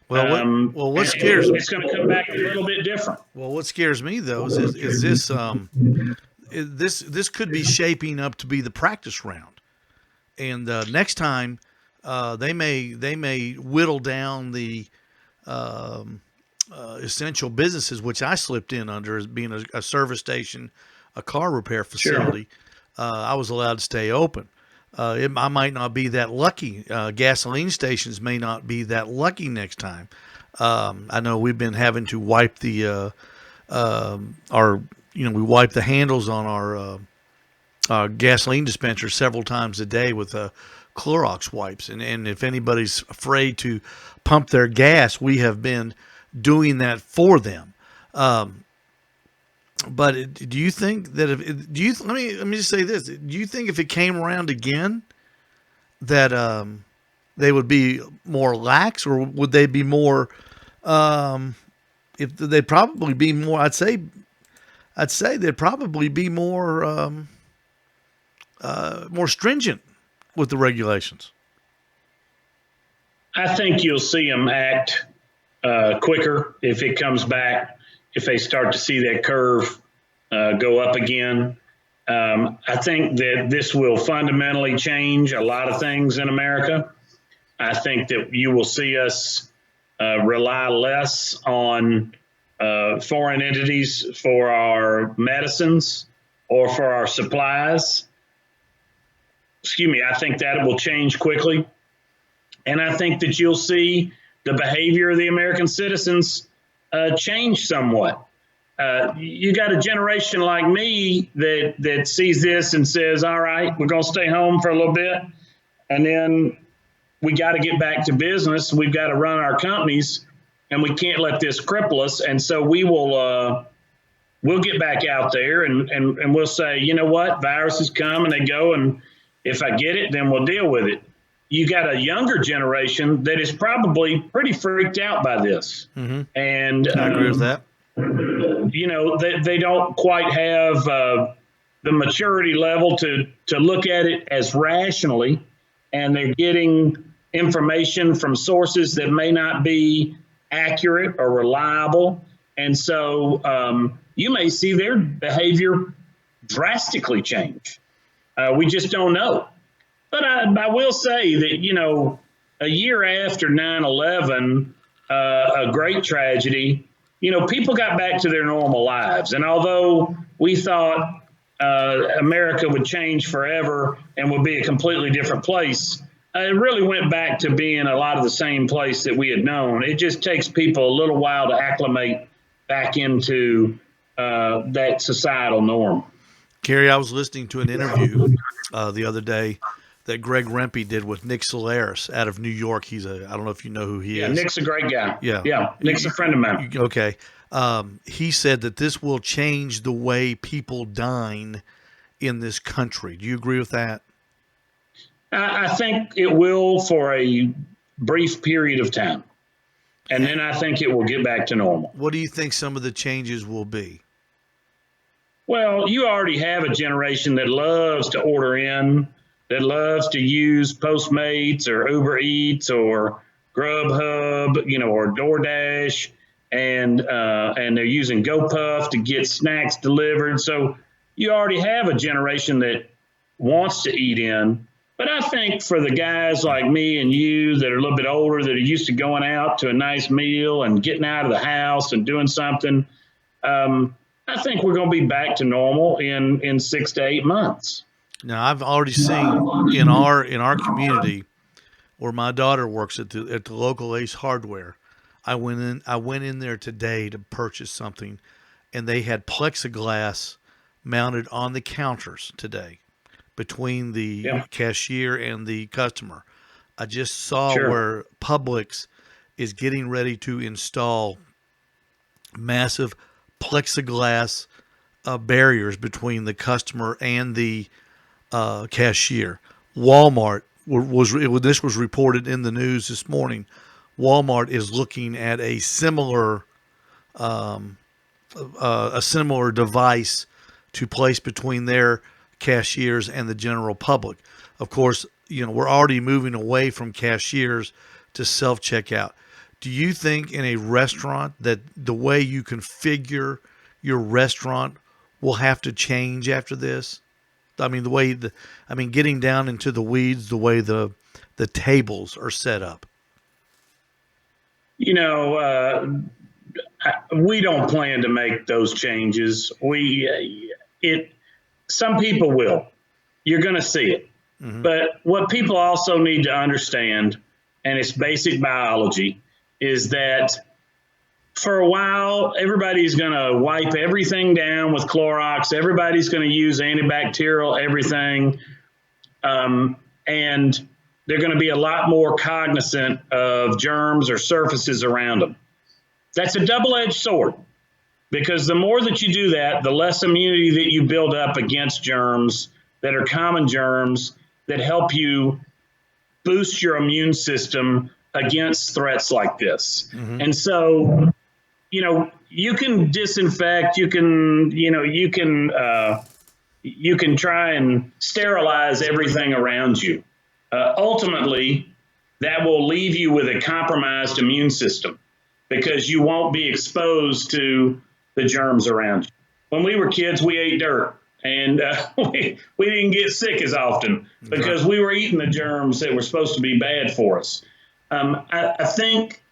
Well, what scares me? It's going to come back a little bit different. Well, what scares me though is this could be shaping up to be the practice round, and next time they may whittle down the essential businesses, which I slipped in under as being a service station, a car repair facility. Sure. I was allowed to stay open. I might not be that lucky. Gasoline stations may not be that lucky next time. I know we've been having to wipe we wipe the handles on our gasoline dispenser several times a day with Clorox wipes. And if anybody's afraid to pump their gas, we have been doing that for them. But do you think that let me just say this? Do you think if it came around again that they would be more lax, or would they be more? If they'd probably be more, I'd say they'd probably be more more stringent with the regulations. I think you'll see them act quicker if it comes back. If they start to see that curve go up again. I think that this will fundamentally change a lot of things in America. I think that you will see us rely less on foreign entities for our medicines. or for our supplies, I think that will change quickly. And I think that you'll see the behavior of the American citizens change somewhat. You got a generation like me that sees this and says, all right, we're going to stay home for a little bit. And then we got to get back to business. We've got to run our companies, and we can't let this cripple us. And so we'll get back out there and we'll say, you know what, viruses come and they go. And if I get it, then we'll deal with it. You got a younger generation that is probably pretty freaked out by this. Mm-hmm. And I agree with that. They don't quite have the maturity level to look at it as rationally, and they're getting information from sources that may not be accurate or reliable. And so you may see their behavior drastically change. We just don't know. But I will say that, a year after 9/11, a great tragedy, people got back to their normal lives. And although we thought America would change forever and would be a completely different place, it really went back to being a lot of the same place that we had known. It just takes people a little while to acclimate back into that societal norm. Carey, I was listening to an interview the other day that Greg Rempe did with Nick Solaris out of New York. I don't know if you know who he is. Nick's a great guy. Yeah. Nick's a friend of mine. Okay. He said that this will change the way people dine in this country. Do you agree with that? I think it will for a brief period of time. And then I think it will get back to normal. What do you think some of the changes will be? Well, you already have a generation that loves to order in, that loves to use Postmates or Uber Eats or Grubhub, or DoorDash, and they're using GoPuff to get snacks delivered. So you already have a generation that wants to eat in. But I think for the guys like me and you that are a little bit older, that are used to going out to a nice meal and getting out of the house and doing something, I think we're going to be back to normal in 6 to 8 months. Now, I've already seen in our community where my daughter works at the local Ace Hardware. I went in there today to purchase something, and they had plexiglass mounted on the counters today between the cashier and the customer. I just saw where Publix is getting ready to install massive plexiglass barriers between the customer and the cashier. Walmart this was reported in the news this morning. Walmart is looking at a similar device to place between their cashiers and the general public. Of course, we're already moving away from cashiers to self-checkout. Do you think in a restaurant that the way you configure your restaurant will have to change after this? I mean, getting down into the weeds, the way the tables are set up. We don't plan to make those changes. Some people will. You're going to see it. Mm-hmm. But what people also need to understand, and it's basic biology, is that for a while, everybody's going to wipe everything down with Clorox. Everybody's going to use antibacterial everything. And they're going to be a lot more cognizant of germs or surfaces around them. That's a double-edged sword, because the more that you do that, the less immunity that you build up against germs that are common germs that help you boost your immune system against threats like this. Mm-hmm. And so, you can disinfect, you can try and sterilize everything around you. Ultimately, that will leave you with a compromised immune system because you won't be exposed to the germs around you. When we were kids, we ate dirt, and we didn't get sick as often because we were eating the germs that were supposed to be bad for us. I think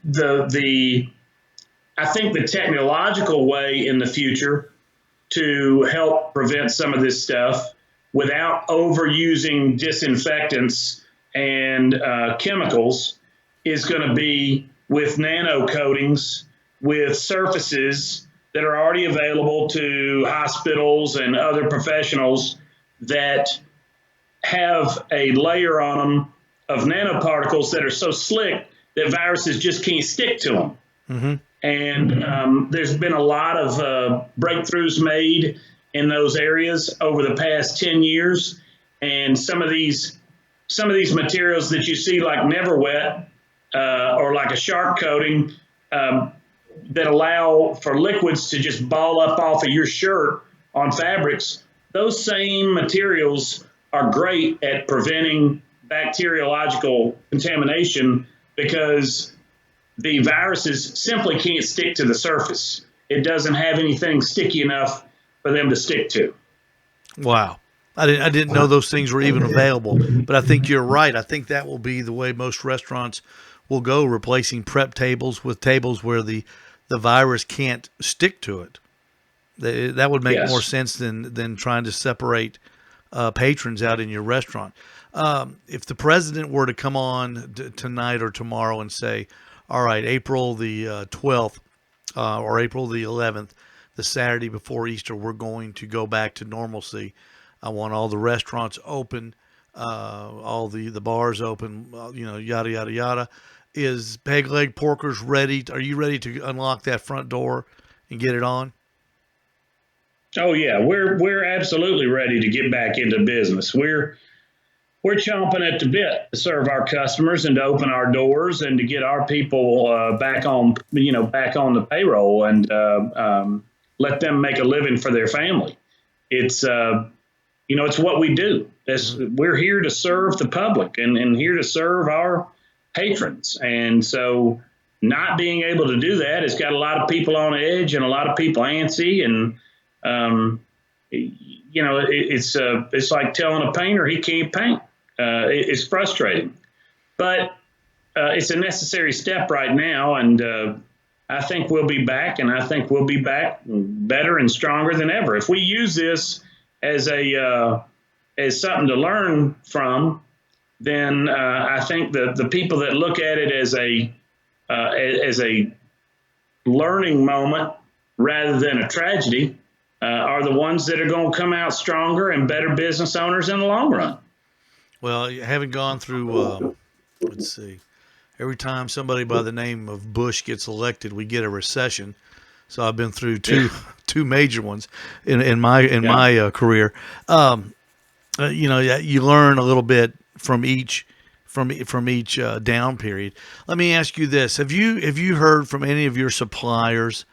the technological way in the future to help prevent some of this stuff without overusing disinfectants and chemicals is going to be with nano coatings, with surfaces that are already available to hospitals and other professionals that have a layer on them of nanoparticles that are so slick that viruses just can't stick to them. Mm-hmm. And there's been a lot of breakthroughs made in those areas over the past 10 years. And some of these materials that you see like Never Wet or like a shark coating that allow for liquids to just ball up off of your shirt on fabrics, those same materials are great at preventing bacteriological contamination because the viruses simply can't stick to the surface. It doesn't have anything sticky enough for them to stick to. Wow. I didn't know those things were even available, but I think you're right. I think that will be the way most restaurants will go, replacing prep tables with tables where the virus can't stick to it. That would make more sense than trying to separate patrons out in your restaurant. If the president were to come on tonight or tomorrow and say, all right, April the 12th or April the 11th, the Saturday before Easter, we're going to go back to normalcy. I want all the restaurants open, all the bars open, yada, yada, yada. Is Peg Leg Porkers ready? Are you ready to unlock that front door and get it on? Oh yeah, we're absolutely ready to get back into business. We're chomping at the bit to serve our customers and to open our doors and to get our people back on the payroll and let them make a living for their family. It's it's what we do. We're here to serve the public and here to serve our patrons. And so not being able to do that has got a lot of people on edge and a lot of people antsy. And, it's like telling a painter he can't paint. It's frustrating. But it's a necessary step right now. And I think we'll be back. And I think we'll be back better and stronger than ever. If we use this as as something to learn from, then I think the people that look at it as a learning moment rather than a tragedy are the ones that are going to come out stronger and better business owners in the long run. Well, having gone through, let's see, every time somebody by the name of Bush gets elected, we get a recession. So I've been through two major ones in my career. You learn a little bit from each down period. Let me ask you this: Have you heard from any of your suppliers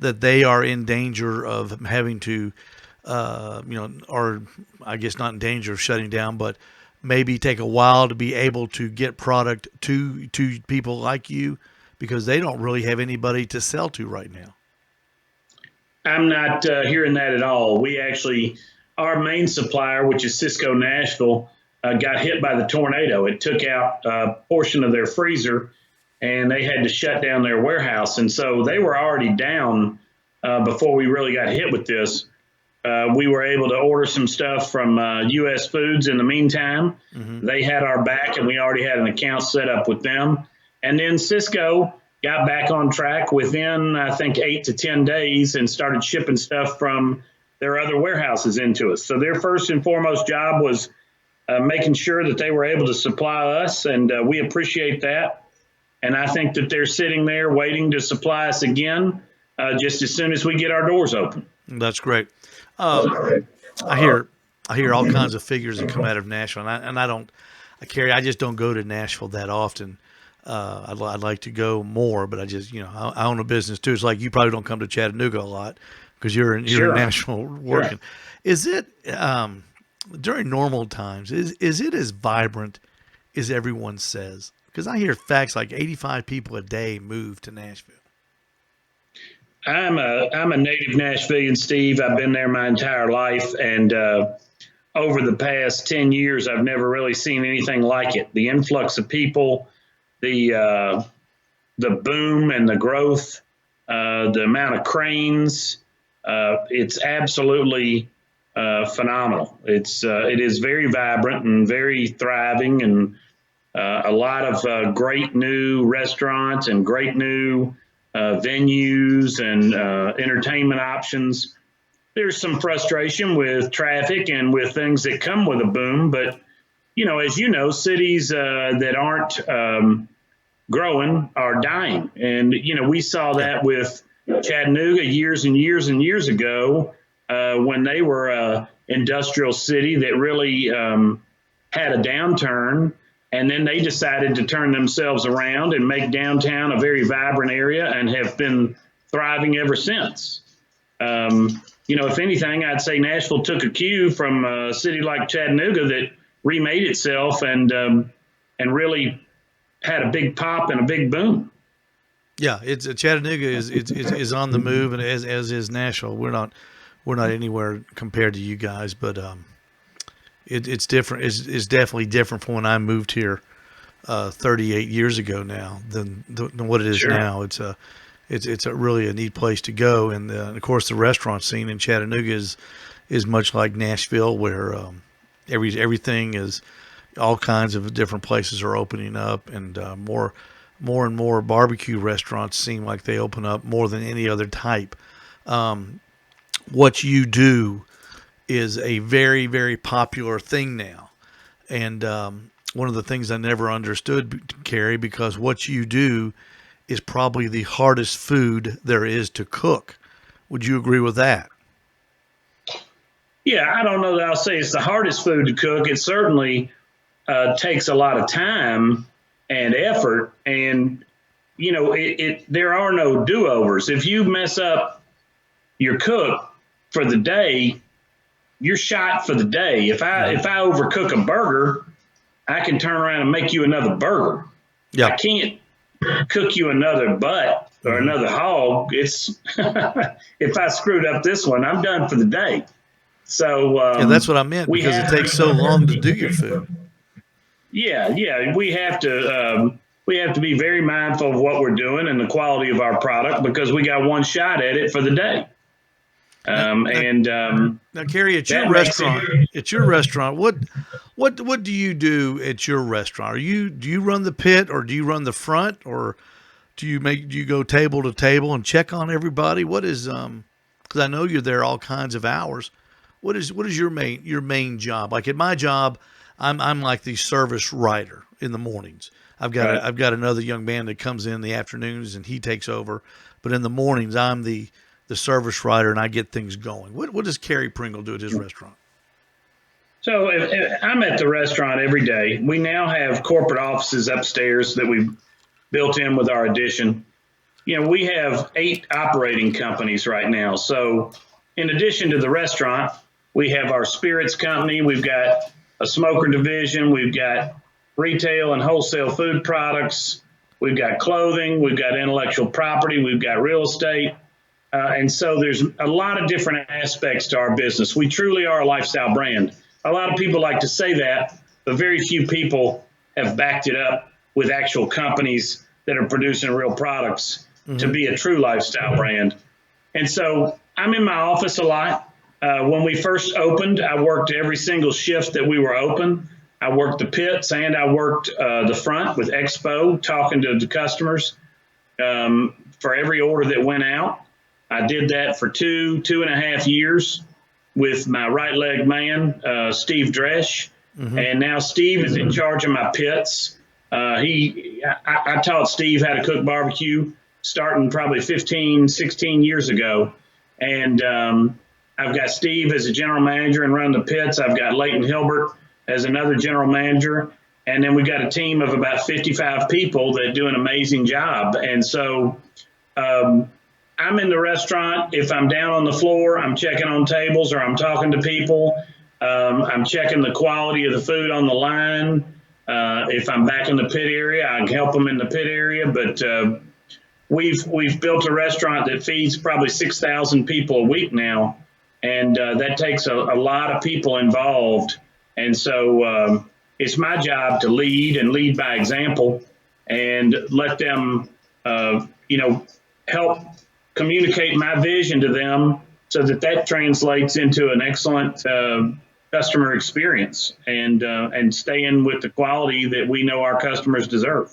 that they are in danger of having to, or I guess not in danger of shutting down, but maybe take a while to be able to get product to people like you because they don't really have anybody to sell to right now? I'm not hearing that at all. We actually, our main supplier, which is Cisco Nashville, got hit by the tornado. It took out a portion of their freezer, and they had to shut down their warehouse. And so they were already down before we really got hit with this. We were able to order some stuff from U.S. Foods in the meantime. Mm-hmm. They had our back, and we already had an account set up with them. And then Cisco got back on track within, I think, 8 to 10 days and started shipping stuff from their other warehouses into us. So their first and foremost job was making sure that they were able to supply us, and we appreciate that. And I think that they're sitting there waiting to supply us again just as soon as we get our doors open. That's great. I hear all kinds of figures that come out of Nashville, Carey, I just don't go to Nashville that often. I'd like to go more, but I just, I own a business too. It's like you probably don't come to Chattanooga a lot because you're in Nashville working. Sure. Is it during normal times? Is it as vibrant as everyone says? Because I hear facts like 85 people a day move to Nashville. I'm a native Nashvilleian, Steve. I've been there my entire life, and over the past 10 years, I've never really seen anything like it. The influx of people, the boom and the growth, the amount of cranes, it's absolutely phenomenal. It is very vibrant and very thriving, and a lot of great new restaurants and great new venues and entertainment options. There's some frustration with traffic and with things that come with a boom, but as you know, cities that aren't growing are dying, and we saw that with Chattanooga years and years and years ago when they were a industrial city that really had a downturn, and then they decided to turn themselves around and make downtown a very vibrant area and have been thriving ever since. If anything, I'd say Nashville took a cue from a city like Chattanooga that remade itself and really had a big pop and a big boom. Yeah, it's Chattanooga is on the move, and as is Nashville. We're not anywhere compared to you guys, but it's different. It's definitely different from when I moved here 38 years ago now than what it is now. It's a really a neat place to go, and of course the restaurant scene in Chattanooga is much like Nashville, where everything is, all kinds of different places are opening up, and more and more barbecue restaurants seem like they open up more than any other type. What you do is a very, very popular thing now. And one of the things I never understood, Carey, because what you do is probably the hardest food there is to cook. Would you agree with that? Yeah, I don't know that I'll say it's the hardest food to cook. It certainly takes a lot of time and effort, and there are no do-overs. If you mess up your cook for the day, you're shot for the day. If I overcook a burger, I can turn around and make you another burger. Yeah. I can't cook you another butt or another hog. It's if I screwed up this one, I'm done for the day. So that's what I meant, because it takes so long to do your food. Yeah, we have to be very mindful of what we're doing and the quality of our product, because we got one shot at it for the day. Now, Carey, at your restaurant, what do you do at your restaurant? Do you run the pit, or do you run the front, or do you go table to table and check on everybody? What is because I know you're there all kinds of hours. What is your main job? Like at my job, I'm like the service writer in the mornings. I've got another young man that comes in the afternoons and he takes over, but in the mornings I'm the service writer and I get things going. What does Carey Bringle do at his restaurant? So if I'm at the restaurant every day. We now have corporate offices upstairs that we've built in with our addition. We have 8 operating companies right now. So in addition to the restaurant, we have our spirits company. We've got a smoker division. We've got retail and wholesale food products. We've got clothing. We've got intellectual property. We've got real estate. And so there's a lot of different aspects to our business. We truly are a lifestyle brand. A lot of people like to say that, but very few people have backed it up with actual companies that are producing real products to be a true lifestyle brand. And so I'm in my office a lot. When we first opened, I worked every single shift that we were open. I worked the pits and I worked the front with Expo, talking to the customers for every order that went out. I did that for 2.5 years with my right leg man, Steve Dresch. And now Steve is in charge of my pits. I taught Steve how to cook barbecue starting probably 15, 16 years ago. And I've got Steve as a general manager and run the pits. I've got Leighton Hilbert as another general manager. And then we've got a team of about 55 people that do an amazing job. And so I'm in the restaurant. If I'm down on the floor, I'm checking on tables or I'm talking to people. I'm checking the quality of the food on the line. If I'm back in the pit area, I can help them in the pit area. But we've built a restaurant that feeds probably 6,000 people a week now. And that takes a lot of people involved. And so it's my job to lead by example and let them, help communicate my vision to them so that translates into an excellent customer experience and staying with the quality that we know our customers deserve.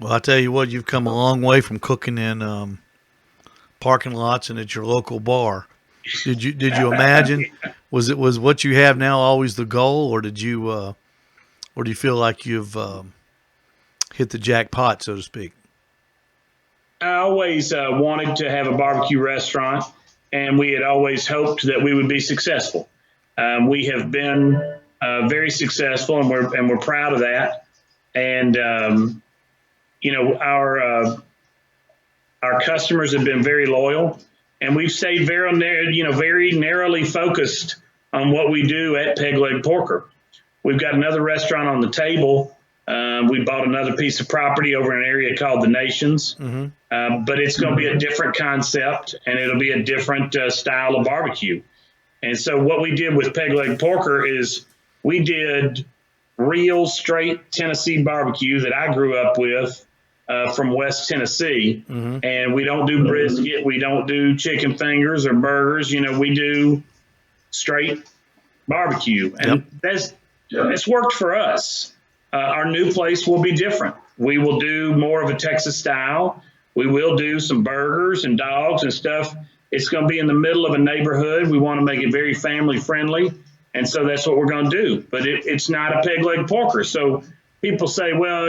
Well, I tell you what, you've come a long way from cooking in parking lots and at your local bar. Did you imagine? Was what you have now always the goal, or or do you feel like you've hit the jackpot, so to speak? I always wanted to have a barbecue restaurant, and we had always hoped that we would be successful. We have been very successful, and we're proud of that. And our customers have been very loyal, and we've stayed very narrowly focused on what we do at Peg Leg Porker. We've got another restaurant on the table. We bought another piece of property over in an area called the Nations, but it's going to be a different concept, and it'll be a different style of barbecue. And so what we did with Peg Leg Porker is we did real straight Tennessee barbecue that I grew up with from West Tennessee. And we don't do brisket. We don't do chicken fingers or burgers. We do straight barbecue. And that's worked for us. Our new place will be different. We will do more of a Texas style. We will do some burgers and dogs and stuff. It's going to be in the middle of a neighborhood. We want to make it very family friendly. And so that's what we're going to do. But it's not a Peg Leg Porker. So people say, well,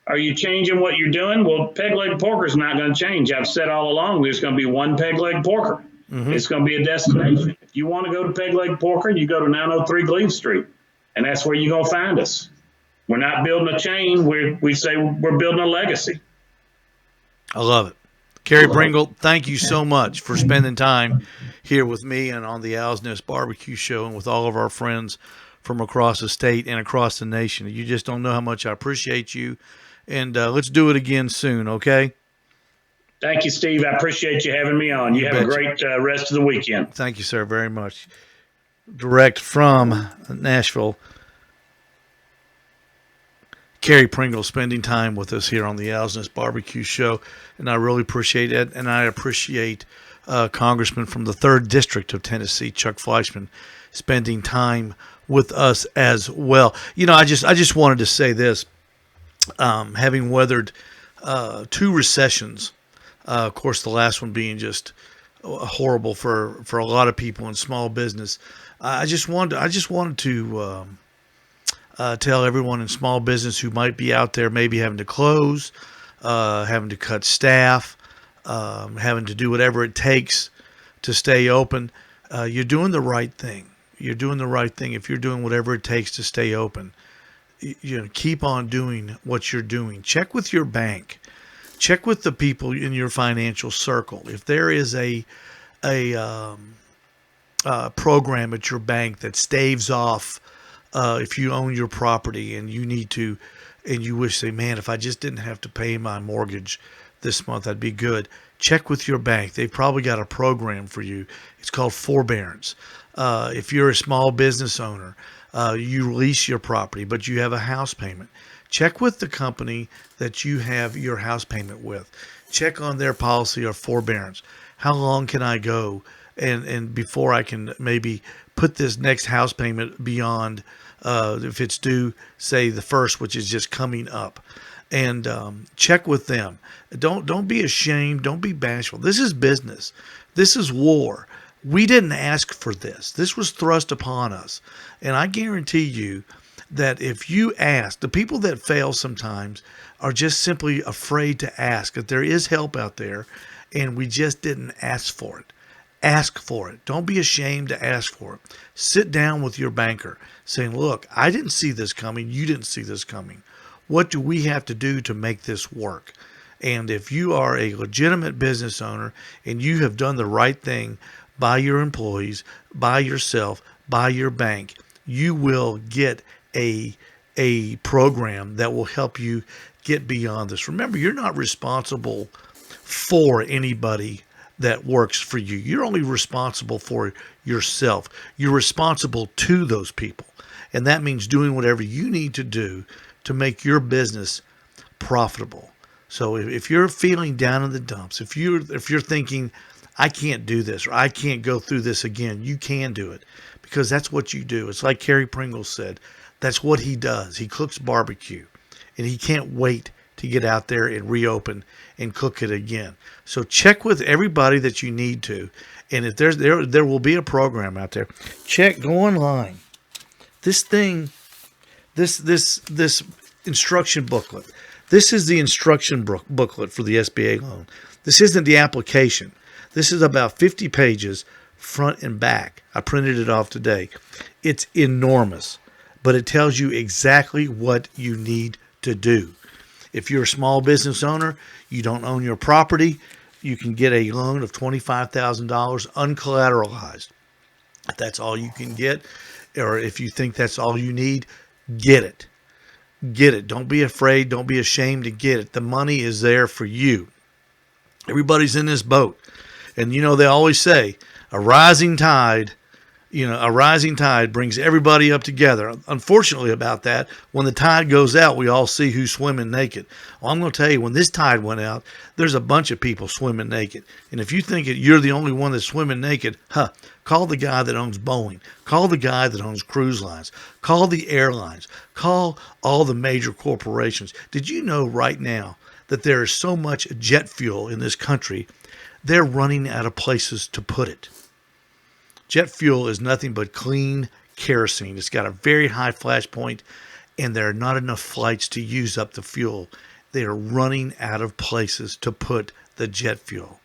are you changing what you're doing? Well, Peg Leg Porker is not going to change. I've said all along, there's going to be one Peg Leg Porker. It's going to be a destination. If you want to go to Peg Leg Porker, you go to 903 Glebe Street. And that's where you're going to find us. We're not building a chain. We say we're building a legacy. I love it. Carey Bringle, thank you so much for spending time here with me and on the Owl's Nest Barbecue Show and with all of our friends from across the state and across the nation. You just don't know how much I appreciate you. And let's do it again soon, okay? Thank you, Steve. I appreciate you having me on. You have a great rest of the weekend. Thank you, sir, very much. Direct from Nashville, Carey Bringle spending time with us here on the Owl's Nest Barbecue Show, and I really appreciate it. And I appreciate Congressman from the 3rd District of Tennessee, Chuck Fleischmann, spending time with us as well. I just wanted to say this. Having weathered 2 recessions, of course, the last one being just horrible for a lot of people in small business. I just wanted to tell everyone in small business who might be out there maybe having to close, having to cut staff, having to do whatever it takes to stay open. You're doing the right thing. You're doing the right thing if you're doing whatever it takes to stay open. Keep on doing what you're doing. Check with your bank. Check with the people in your financial circle. If there is a program at your bank that staves off if you own your property and you wish, say, man, if I just didn't have to pay my mortgage this month, I'd be good. Check with your bank. They've probably got a program for you. It's called forbearance. If you're a small business owner, you lease your property, but you have a house payment. Check with the company that you have your house payment with. Check on their policy of forbearance. How long can I go and before I can maybe put this next house payment beyond if it's due, say, the 1st, which is just coming up. And check with them. Don't be ashamed. Don't be bashful. This is business. This is war. We didn't ask for this. This was thrust upon us. And I guarantee you that if you ask, the people that fail sometimes are just simply afraid to ask, that there is help out there, and we just didn't ask for it. Ask for it. Don't be ashamed to ask for it. Sit down with your banker saying, look, I didn't see this coming. You didn't see this coming. What do we have to do to make this work? And if you are a legitimate business owner and you have done the right thing by your employees, by yourself, by your bank, you will get a program that will help you get beyond this. Remember, you're not responsible for anybody that works for you. You're only responsible for yourself. You're responsible to those people. And that means doing whatever you need to do to make your business profitable. So if you're feeling down in the dumps, if you're thinking, I can't do this, or I can't go through this again. You can do it, because that's what you do. It's like Carey Bringle said. That's what he does. He cooks barbecue, and he can't wait to get out there and reopen and cook it again. So check with everybody that you need to. And if there will be a program out there, go online. This thing, this instruction booklet. This is the instruction booklet for the SBA loan. This isn't the application. This is about 50 pages, front and back. I printed it off today. It's enormous, but it tells you exactly what you need to do. If you're a small business owner, you don't own your property, you can get a loan of $25,000 uncollateralized. If that's all you can get, or if you think that's all you need, get it. Get it. Don't be afraid. Don't be ashamed to get it. The money is there for you. Everybody's in this boat. And, they always say a rising tide brings everybody up together. Unfortunately about that, when the tide goes out, we all see who's swimming naked. Well, I'm going to tell you, when this tide went out, there's a bunch of people swimming naked. And if you think you're the only one that's swimming naked, call the guy that owns Boeing. Call the guy that owns cruise lines. Call the airlines. Call all the major corporations. Did you know right now that there is so much jet fuel in this country, they're running out of places to put it? Jet fuel is nothing but clean kerosene. It's got a very high flash point, and there are not enough flights to use up the fuel. They are running out of places to put the jet fuel.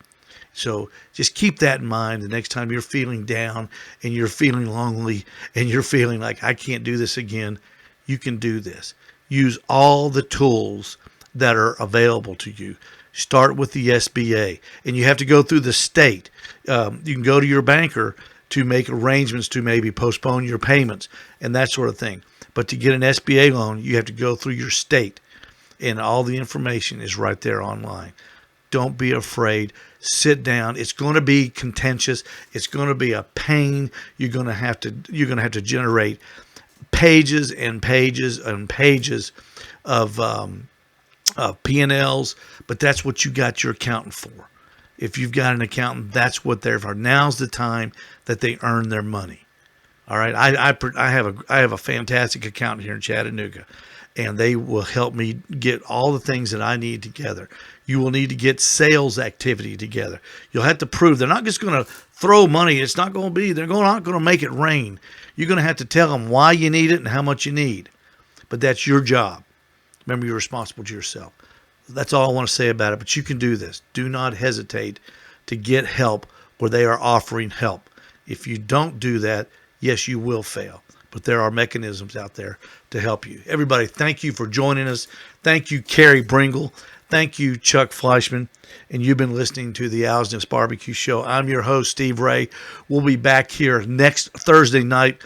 So just keep that in mind the next time you're feeling down and you're feeling lonely and you're feeling like, I can't do this again. You can do this. Use all the tools that are available to you. Start with the SBA, and you have to go through the state. You can go to your banker to make arrangements to maybe postpone your payments and that sort of thing. But to get an SBA loan, you have to go through your state, and all the information is right there online. Don't be afraid. Sit down. It's going to be contentious. It's going to be a pain. You're going to have to generate pages and pages and pages of P&Ls, but that's what you got your accountant for. If you've got an accountant, that's what they're for. Now's the time that they earn their money. All right. I have a fantastic accountant here in Chattanooga, and they will help me get all the things that I need together. You will need to get sales activity together. You'll have to prove. They're not just going to throw money. It's not going to be, they're not going to make it rain. You're going to have to tell them why you need it and how much you need. But that's your job. Remember, you're responsible to yourself. That's all I want to say about it, but you can do this. Do not hesitate to get help where they are offering help. If you don't do that, yes, you will fail, but there are mechanisms out there to help you. Everybody, thank you for joining us. Thank you, Carey Bringle. Thank you, Chuck Fleischmann, and you've been listening to the Owl's Nest Barbecue Show. I'm your host, Steve Ray. We'll be back here next Thursday night